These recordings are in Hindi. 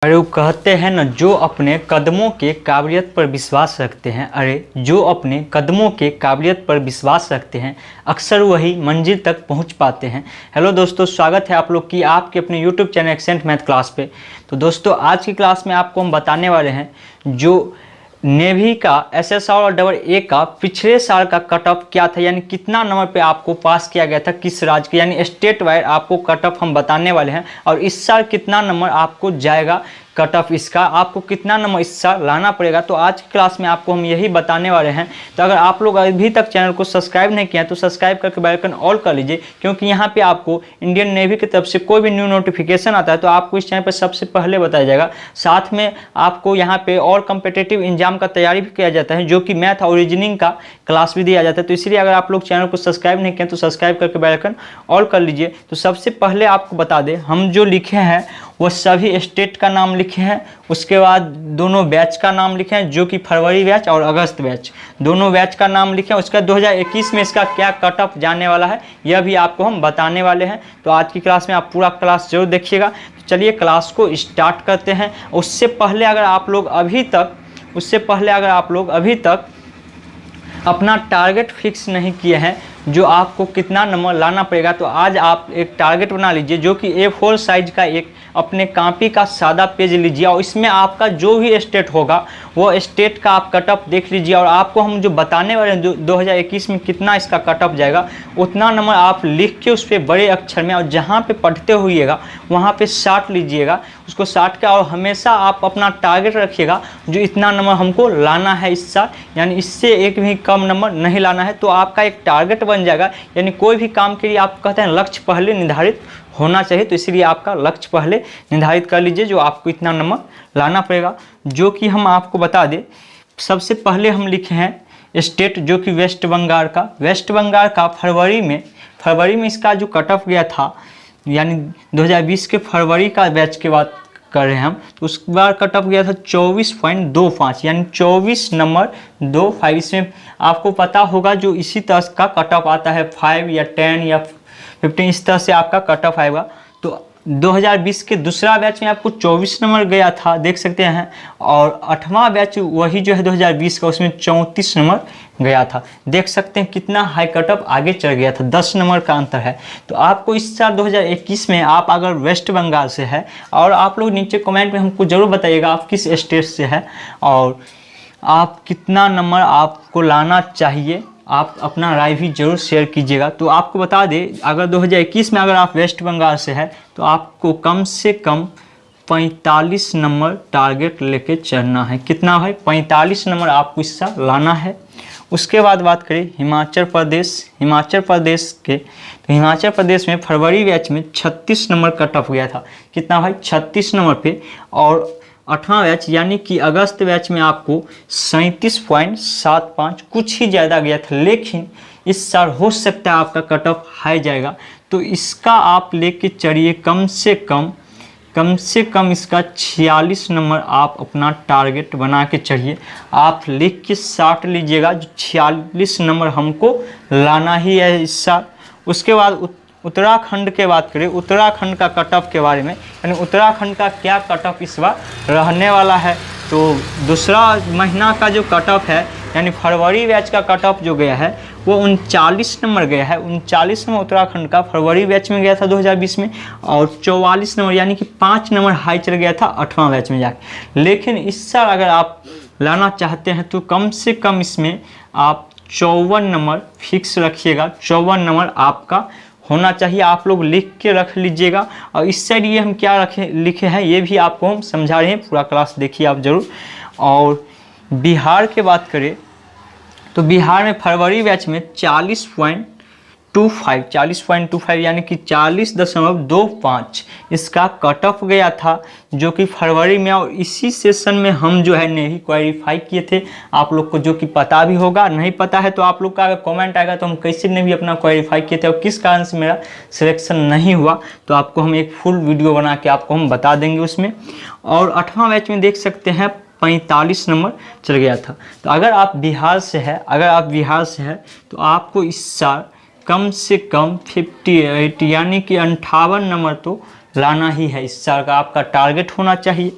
अरे वो कहते हैं ना, जो अपने कदमों के काबिलियत पर विश्वास रखते हैं, जो अपने कदमों के काबिलियत पर विश्वास रखते हैं अक्सर वही मंजिल तक पहुंच पाते हैं। हेलो दोस्तों, स्वागत है आप लोग की आपके अपने YouTube channel accent math class पे। तो दोस्तों, आज की क्लास में आपको हम बताने वाले हैं जो नेवी का SSR और AA का पिछले साल का कट ऑफ क्या था, यानी कितना नंबर पे आपको पास किया गया था किस राज्य के, यानी स्टेट वाइड आपको कट ऑफ हम बताने वाले हैं। और इस साल कितना नंबर आपको जाएगा कट ऑफ, इसका आपको कितना नंबर इस साल लाना पड़ेगा। तो आज की क्लास में आपको हम यही बताने वाले हैं। तो अगर आप लोग अभी तक चैनल को सब्सक्राइब नहीं किया तो सब्सक्राइब करके बेल आइकन ऑल कर लीजिए, क्योंकि यहाँ पे आपको इंडियन नेवी की तरफ से कोई भी न्यू नोटिफिकेशन आता है तो आपको इस चैनल पर सबसे पहले बताया जाएगा। साथ में आपको यहाँ पे और कम्पिटेटिव एग्जाम का तैयारी भी किया जाता है, जो कि मैथ और रीजनिंग का क्लास भी दिया जाता है। तो इसलिए अगर आप लोग चैनल को सब्सक्राइब नहीं किए तो सब्सक्राइब करके बेल आइकन ऑल कर लीजिए। तो सबसे पहले आपको बता दें, हम जो लिखे हैं वो सभी स्टेट का नाम लिखे हैं, उसके बाद दोनों बैच का नाम लिखे हैं, जो कि फरवरी बैच और अगस्त बैच दोनों बैच का नाम लिखे हैं। उसका 2021 में इसका क्या कट ऑफ जाने वाला है यह भी आपको हम बताने वाले हैं। तो आज की क्लास में आप पूरा क्लास जरूर देखिएगा। तो चलिए क्लास को स्टार्ट करते हैं। उससे पहले अगर आप लोग अभी तक अपना टारगेट फिक्स नहीं किए हैं जो आपको कितना नंबर लाना पड़ेगा, तो आज आप एक टारगेट बना लीजिए, जो कि A4 साइज का एक अपने कॉपी का सादा पेज लीजिए और इसमें आपका जो भी स्टेट होगा वो स्टेट का आप कट ऑफ देख लीजिए। और आपको हम जो बताने वाले हैं 2021 में कितना इसका कट ऑफ जाएगा, उतना नंबर आप लिख के उस पर बड़े अक्षर में और जहाँ पे पढ़ते होइएगा वहाँ पे साट लीजिएगा, उसको साट के। और हमेशा आप अपना टारगेट रखिएगा जो इतना नंबर हमको लाना है इस साल, यानी इससे एक भी कम नंबर नहीं लाना है। तो आपका एक टारगेट बन जाएगा। यानी कोई भी काम के लिए आप कहते हैं लक्ष्य पहले निर्धारित होना चाहिए, तो इसलिए आपका लक्ष्य पहले निर्धारित कर लीजिए जो आपको इतना नंबर लाना पड़ेगा। जो कि हम आपको बता दें, सबसे पहले हम लिखे हैं स्टेट, जो कि वेस्ट बंगाल का फरवरी में इसका जो कट ऑफ गया था, यानी 2020 के फरवरी का बैच के बाद कर रहे हैं हम, तो उस बार कट ऑफ गया था 24.25, यानी 24 नंबर 25। इसमें आपको पता होगा जो इसी तरह का कट ऑफ आता है 5 या 10 या 15, इस तरह से आपका कट ऑफ आएगा। तो 2020 के दूसरा बैच में आपको 24 नंबर गया था, देख सकते हैं। और 8वां बैच वही जो है 2020 का, उसमें 34 नंबर गया था। देख सकते हैं कितना हाई कट ऑफ आगे चढ़ गया था, 10 नंबर का अंतर है। तो आपको इस साल 2021 में आप अगर वेस्ट बंगाल से है, और आप लोग नीचे कमेंट में हमको ज़रूर बताइएगा आप किस स्टेट से है और आप कितना नंबर आपको लाना चाहिए, आप अपना राय भी जरूर शेयर कीजिएगा। तो आपको बता दें, अगर 2021 में अगर आप वेस्ट बंगाल से है तो आपको कम से कम 45 नंबर टारगेट लेके चलना है। कितना है? 45 नंबर आपको इस साल लाना है। उसके बाद बात करें हिमाचल प्रदेश के, तो हिमाचल प्रदेश में फरवरी बैच में 36 नंबर कट ऑफ गया था। कितना भाई? 36 नंबर पे। और 8वां बैच यानी कि अगस्त बैच में आपको 37.75 कुछ ही ज़्यादा गया था, लेकिन इस साल हो सकता है आपका कट ऑफ हाई जाएगा। तो इसका आप लेके चलिए कम से कम इसका 46 नंबर आप अपना टारगेट बना के चलिए। आप लिख के साट लीजिएगा जो 46 नंबर हमको लाना ही है इस साल। उसके बाद उत्तराखंड के बात करें, उत्तराखंड का कट ऑफ के बारे में, यानी उत्तराखंड का क्या कट ऑफ इस बार रहने वाला है। तो दूसरा महीना का जो कट ऑफ है, यानी फरवरी बैच का कट ऑफ जो गया है वो 39 नंबर गया है। 39 नंबर उत्तराखंड का फरवरी बैच में गया था 2020 में, और 44 नंबर यानी कि 5 नंबर हाई चल गया था 8वां बैच में जाके। लेकिन इस साल अगर आप लाना चाहते हैं तो कम से कम इसमें आप 54 नंबर फिक्स रखिएगा। 54 नंबर आपका होना चाहिए, आप लोग लिख के रख लीजिएगा। और इससे लिए हम क्या लिखे हैं ये भी आपको हम समझा रहे हैं, पूरा क्लास देखिए आप ज़रूर। और बिहार के बात करें तो बिहार में फरवरी बैच में 40.25 यानी कि 40.25 इसका कट ऑफ गया था, जो कि फरवरी में। और इसी सेशन में हम जो है नेवी क्वालिफाई किए थे। आप लोग को जो कि पता भी होगा, नहीं पता है तो आप लोग का अगर कमेंट आएगा तो हम कैसे नेवी अपना क्वालिफाई किए थे और किस कारण से मेरा सिलेक्शन नहीं हुआ, तो आपको हम एक फुल वीडियो बना के आपको हम बता देंगे उसमें। और 8वां बैच में देख सकते हैं 45 नंबर चल गया था। तो अगर आप बिहार से है तो आपको इस साल कम से कम 58 यानी कि 58 नंबर तो लाना ही है। इस साल का आपका टारगेट होना चाहिए।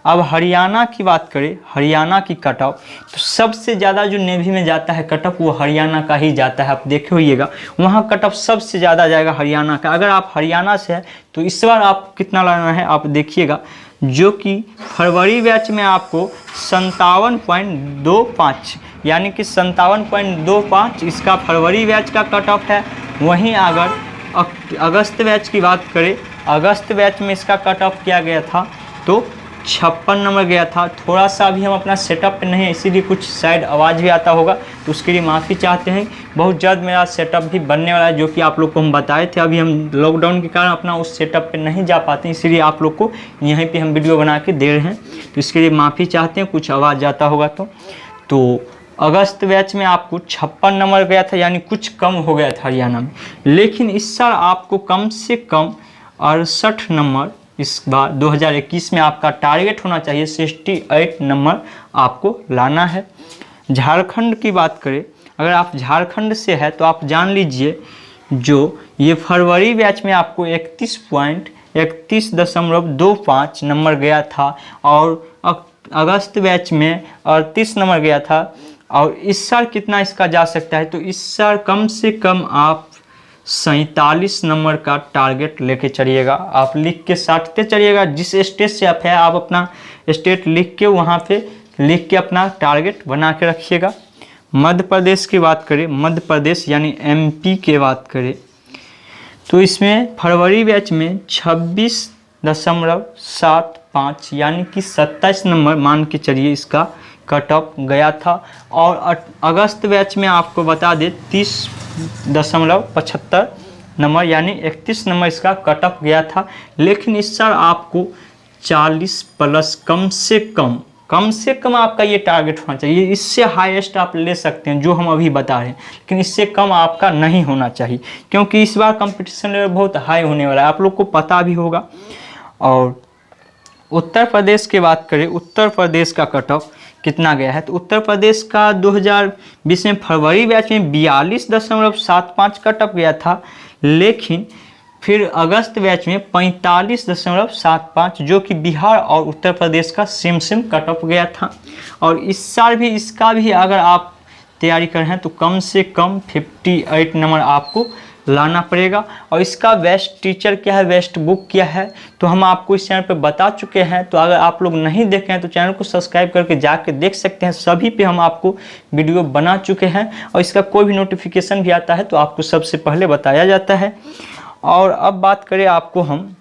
अब हरियाणा की बात करें, हरियाणा की कट ऑफ, तो सबसे ज़्यादा जो नेवी में जाता है कट ऑफ वो हरियाणा का ही जाता है। आप देखे होइएगा वहाँ कट ऑफ सबसे ज़्यादा जाएगा हरियाणा का। अगर आप हरियाणा से है तो इस बार आप कितना लाना है आप देखिएगा, जो कि फरवरी बैच में आपको 57.25 यानी कि 57.25 इसका फरवरी बैच का कट ऑफ है। वहीं अगर अगस्त बैच की बात करें, अगस्त बैच में इसका कट ऑफ किया गया था तो 56 नंबर गया था। थोड़ा सा अभी हम अपना सेटअप पे नहीं है, इसीलिए कुछ शायद आवाज़ भी आता होगा, तो उसके लिए माफ़ी चाहते हैं। बहुत जल्द मेरा सेटअप भी बनने वाला है, जो कि आप लोग को हम बताए थे। अभी हम लॉकडाउन के कारण अपना उस सेटअप पे नहीं जा पाते हैं, इसीलिए आप लोग को यहीं पे हम वीडियो बना के दे रहे हैं, तो इसके लिए माफ़ी चाहते हैं कुछ आवाज़ जाता होगा तो अगस्त बैच में आपको 56 नंबर गया था, यानी कुछ कम हो गया था हरियाणा में। लेकिन इस साल आपको कम से कम 68 नंबर इस बार 2021 में आपका टारगेट होना चाहिए। 68 नंबर आपको लाना है। झारखंड की बात करें, अगर आप झारखंड से है तो आप जान लीजिए, जो ये फरवरी बैच में आपको 31.25 नंबर गया था, और अगस्त बैच में 38 नंबर गया था। और इस साल कितना इसका जा सकता है, तो इस साल कम से कम आप 47 नंबर का टारगेट लेके चलिएगा। आप लिख के साटते चलिएगा, जिस स्टेट से आप है आप अपना स्टेट लिख के वहाँ पे लिख के अपना टारगेट बना के रखिएगा। मध्य प्रदेश की बात करें, मध्य प्रदेश यानी एमपी की बात करें, तो इसमें फरवरी बैच में 26.75 यानी कि 27 नंबर मान के चलिए इसका कट ऑफ गया था। और अगस्त बैच में आपको बता दें 30.75 नंबर यानी 31 नंबर इसका कट ऑफ गया था। लेकिन इस साल आपको 40 प्लस कम से कम आपका ये टारगेट होना चाहिए। इससे हाईएस्ट आप ले सकते हैं जो हम अभी बता रहे हैं, लेकिन इससे कम आपका नहीं होना चाहिए, क्योंकि इस बार कंपटीशन लेवल बहुत हाई होने वाला है, आप लोग को पता भी होगा। और उत्तर प्रदेश की बात करें, उत्तर प्रदेश का कट ऑफ कितना गया है, तो उत्तर प्रदेश का 2020 में फरवरी बैच में 42.75 कट ऑफ गया था। लेकिन फिर अगस्त बैच में 45.75, जो कि बिहार और उत्तर प्रदेश का सेम कट ऑफ गया था। और इस साल भी इसका भी अगर आप तैयारी कर रहे हैं तो कम से कम 58 नंबर आपको लाना पड़ेगा। और इसका बेस्ट टीचर क्या है, बेस्ट बुक क्या है, तो हम आपको इस चैनल पे बता चुके हैं। तो अगर आप लोग नहीं देखे हैं तो चैनल को सब्सक्राइब करके जाके देख सकते हैं, सभी पे हम आपको वीडियो बना चुके हैं। और इसका कोई भी नोटिफिकेशन भी आता है तो आपको सबसे पहले बताया जाता है। और अब बात करें आपको हम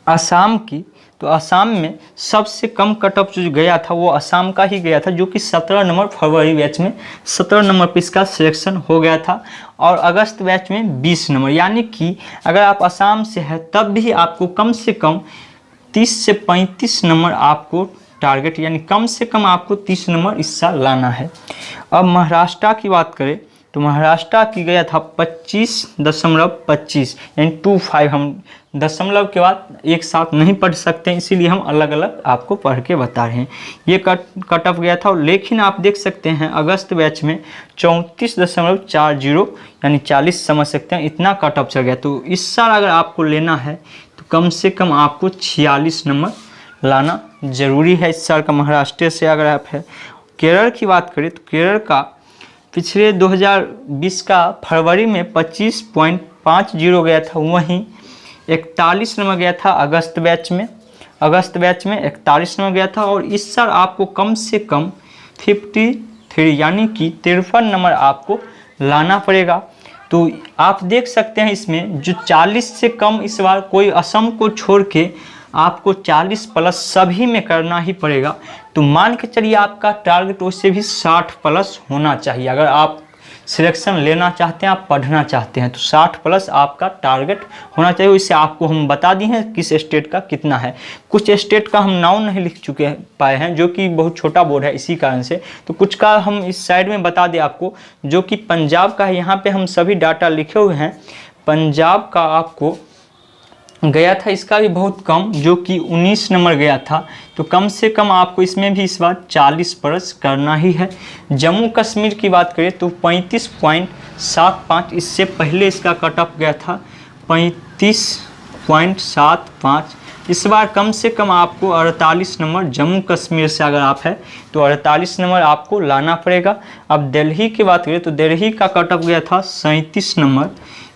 असम की, तो असम में सबसे कम कट ऑफ जो गया था वो असम का ही गया था, जो कि 17 नंबर फरवरी बैच में 17 नंबर पर इसका सिलेक्शन हो गया था। और अगस्त बैच में 20 नंबर, यानी कि अगर आप असम से है तब भी आपको कम से कम 30 से 35 नंबर आपको टारगेट, यानी कम से कम आपको 30 नंबर इस साल लाना है। अब महाराष्ट्र की बात करें तो महाराष्ट्र की गया था 25.25 यानी 25। हम दशमलव के बाद एक साथ नहीं पढ़ सकते हैं, इसीलिए हम अलग अलग आपको पढ़ के बता रहे हैं। ये कट ऑफ गया था। लेकिन आप देख सकते हैं अगस्त बैच में 34.40 यानी 40 समझ सकते हैं, इतना कट ऑफ चल गया। तो इस साल अगर आपको लेना है तो कम से कम आपको 46 नंबर लाना ज़रूरी है इस साल का महाराष्ट्र से। अगर आप है केरल की बात करें तो केरल का पिछले 2020 का फरवरी में 25.50 गया था, वहीं 41 नंबर गया था अगस्त बैच में 41 नंबर गया था। और इस साल आपको कम से कम 53 यानी कि 53 नंबर आपको लाना पड़ेगा। तो आप देख सकते हैं इसमें जो 40 से कम इस बार कोई असम को छोड़ के आपको 40 प्लस सभी में करना ही पड़ेगा। तो मान के चलिए आपका टारगेट उससे भी 60 प्लस होना चाहिए। अगर आप सिलेक्शन लेना चाहते हैं, आप पढ़ना चाहते हैं, तो 60 प्लस आपका टारगेट होना चाहिए। इससे आपको हम बता दिए हैं किस स्टेट का कितना है। कुछ स्टेट का हम नाम नहीं लिख चुके पाए हैं, जो कि बहुत छोटा बोर्ड है इसी कारण से। तो कुछ का हम इस साइड में बता दें आपको, जो कि पंजाब का है। यहाँ पे हम सभी डाटा लिखे हुए हैं। पंजाब का आपको गया था इसका भी बहुत कम, जो कि 19 नंबर गया था। तो कम से कम आपको इसमें भी इस बार 40 प्लस करना ही है। जम्मू कश्मीर की बात करें तो 35.75, इससे पहले इसका कट ऑफ गया था 35.75। इस बार कम से कम आपको 48 नंबर, जम्मू कश्मीर से अगर आप है तो 48 नंबर आपको लाना पड़ेगा। अब दिल्ली की बात करें तो दिल्ली का कट ऑफ गया था 37 नंबर।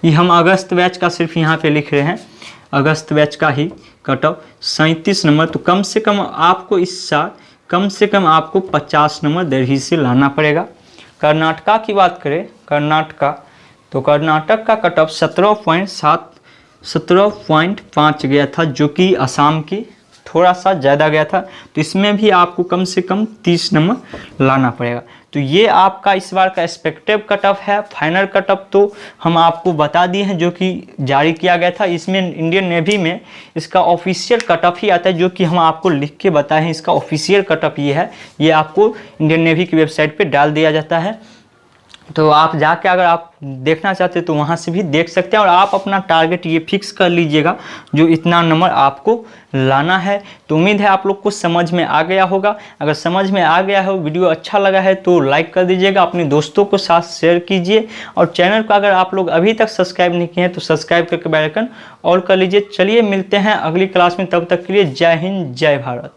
ये हम अगस्त बैच का सिर्फ यहाँ पे लिख रहे हैं, अगस्त बैच का ही कट ऑफ 37 नंबर। तो कम से कम आपको इस साल कम से कम आपको 50 नंबर दिल्ली से लाना पड़ेगा। कर्नाटका की बात करें, कर्नाटका तो कर्नाटक का कट ऑफ 17.5 गया था, जो कि असम की थोड़ा सा ज़्यादा गया था। तो इसमें भी आपको कम से कम 30 नंबर लाना पड़ेगा। तो ये आपका इस बार का एक्सपेक्टेड कट ऑफ है। फाइनल कट ऑफ तो हम आपको बता दिए हैं, जो कि जारी किया गया था। इसमें इंडियन नेवी में इसका ऑफिशियल कट ऑफ ही आता है, जो कि हम आपको लिख के बताए हैं। इसका ऑफिशियल कट ऑफ ये है, ये आपको इंडियन नेवी की वेबसाइट पे डाल दिया जाता है। तो आप जाके अगर आप देखना चाहते हैं तो वहाँ से भी देख सकते हैं। और आप अपना टारगेट ये फिक्स कर लीजिएगा जो इतना नंबर आपको लाना है। तो उम्मीद है आप लोग को समझ में आ गया होगा। अगर समझ में आ गया हो, वीडियो अच्छा लगा है तो लाइक कर दीजिएगा, अपने दोस्तों को साथ शेयर कीजिए। और चैनल को अगर आप लोग अभी तक सब्सक्राइब नहीं किए हैं तो सब्सक्राइब करके बेल आइकन ऑल कर लीजिए। चलिए मिलते हैं अगली क्लास में, तब तक के लिए जय हिंद, जय भारत।